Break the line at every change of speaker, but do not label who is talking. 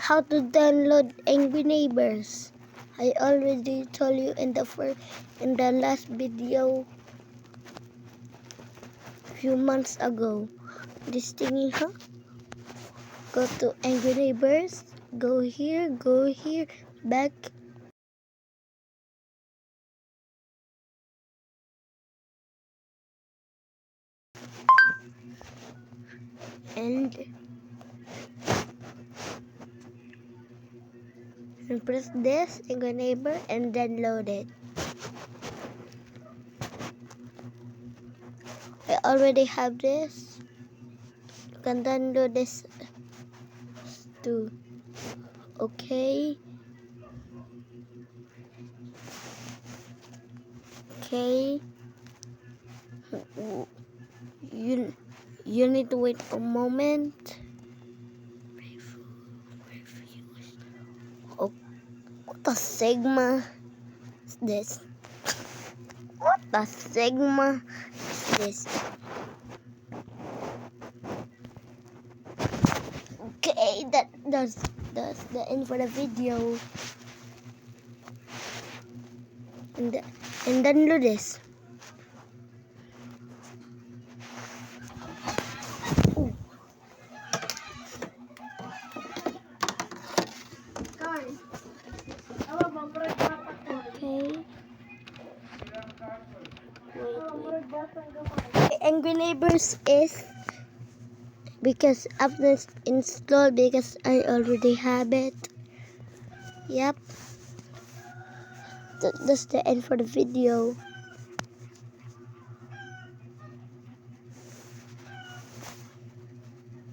how to download Angry Neighbors. I already told you in the last video few months ago. This thingy, huh? Go to Angry Neighbors. Go here, back. And press this Angry Neighbor and download it. I already have this. You can download this too. Okay. Okay. You need to wait a moment. Oh, what a Sigma is this? What a Sigma is this? Okay, that's the end for the video. And download this. Okay. Wait. Angry Neighbors is because after install because I already have it. Yep. That's the end for the video.